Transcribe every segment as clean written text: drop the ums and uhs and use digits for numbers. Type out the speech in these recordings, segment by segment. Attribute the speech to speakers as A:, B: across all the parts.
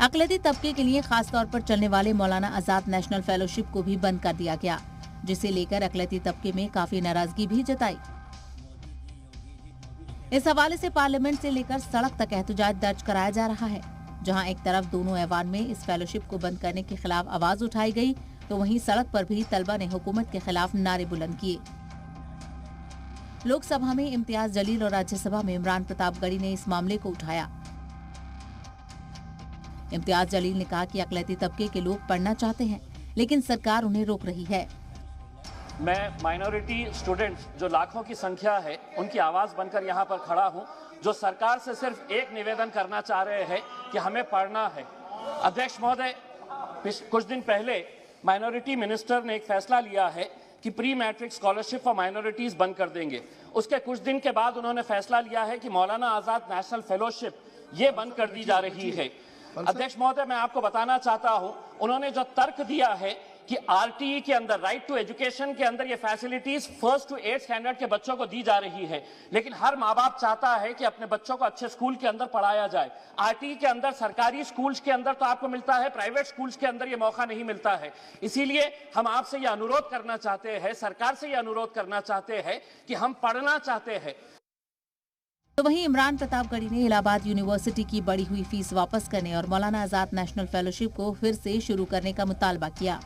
A: अकलियती तबके के लिए खास तौर पर चलने वाले मौलाना आजाद नेशनल फेलोशिप को भी बंद कर दिया गया, जिसे लेकर अकलियती तबके में काफी नाराजगी भी जताई। इस हवाले से पार्लियामेंट से लेकर सड़क तक एहतजाज दर्ज कराया जा रहा है। जहां एक तरफ दोनों ऐवान में इस फेलोशिप को बंद करने के खिलाफ आवाज उठाई गई, तो वहीं सड़क पर भी तलबा ने हुकूमत के खिलाफ नारे बुलंद किए। लोकसभा में इम्तियाज जलील और राज्यसभा में इमरान प्रतापगढ़ी ने इस मामले को उठाया। इम्तियाज जलील ने कहा कि अकलियती तबके के लोग पढ़ना चाहते हैं, लेकिन सरकार उन्हें रोक रही है।
B: मैं माइनॉरिटी स्टूडेंट्स जो लाखों की संख्या है, उनकी आवाज बनकर यहाँ पर खड़ा हूँ, जो सरकार से सिर्फ एक निवेदन करना चाह रहे हैं कि हमें पढ़ना है। अध्यक्ष महोदय, कुछ दिन पहले माइनॉरिटी मिनिस्टर ने एक फैसला लिया है कि pre matric scholarship for minorities बंद कर देंगे। उसके कुछ दिन के बाद उन्होंने फैसला लिया है कि मौलाना आजाद नेशनल फेलोशिप ये बंद कर दी जा रही है। अध्यक्ष महोदय, मैं आपको बताना चाहता हूं, उन्होंने जो तर्क दिया है कि आरटीई के अंदर, राइट टू एजुकेशन के अंदर, ये facilities 1st to 8th standard के बच्चों को दी जा रही है, लेकिन हर माँ बाप चाहता है कि अपने बच्चों को अच्छे स्कूल के अंदर पढ़ाया जाए। आरटीई के अंदर सरकारी स्कूल्स के अंदर तो आपको मिलता है, प्राइवेट स्कूल्स के अंदर ये मौका नहीं मिलता है। इसीलिए हम आपसे ये अनुरोध करना चाहते हैं, सरकार से ये अनुरोध करना चाहते हैं कि हम पढ़ना चाहते हैं।
A: तो वहीं इमरान प्रतापगढ़ी ने इलाहाबाद यूनिवर्सिटी की बढ़ी हुई फीस वापस करने और मौलाना आजाद नेशनल फेलोशिप को फिर से शुरू करने का मुतालबा किया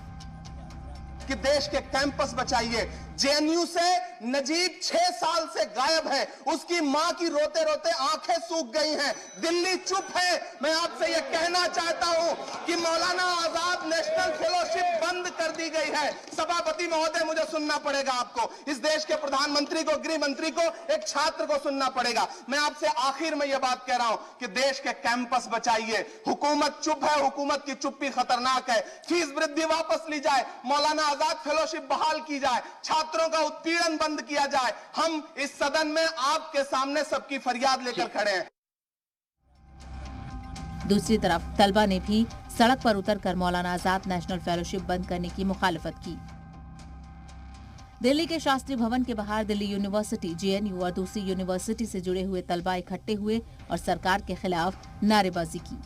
C: कि देश के कैंपस बचाइए। जेएनयू से नजीब 6 साल से गायब है, उसकी मां की रोते रोते आंखें सूख गई हैं, दिल्ली चुप है। मैं आपसे यह कहना चाहता हूं कि मौलाना आजाद नेशनल फेलोशिप बंद कर दी गई है। सभापति महोदय, मुझे सुनना पड़ेगा आपको, इस देश के प्रधानमंत्री को, गृह मंत्री को, एक छात्र को सुनना पड़ेगा। मैं आपसे आखिर में यह बात कह रहा हूं कि देश के कैंपस बचाइए। हुकूमत चुप है, हुकूमत की चुप्पी खतरनाक है। फीस वृद्धि वापस ली जाए, मौलाना आजाद फेलोशिप बहाल की जाए, छात्रों का उत्पीड़न बंद किया जाए। हम इस सदन में आपके सामने सबकी फरियाद लेकर खड़े हैं।
A: दूसरी तरफ तलबा ने भी सड़क पर उतरकर मौलाना आजाद नेशनल फेलोशिप बंद करने की मुखालफत की। दिल्ली के शास्त्री भवन के बाहर दिल्ली यूनिवर्सिटी, जेएनयू और दूसरी यूनिवर्सिटी से जुड़े हुए तलबा इकट्ठे हुए और सरकार के खिलाफ नारेबाजी की।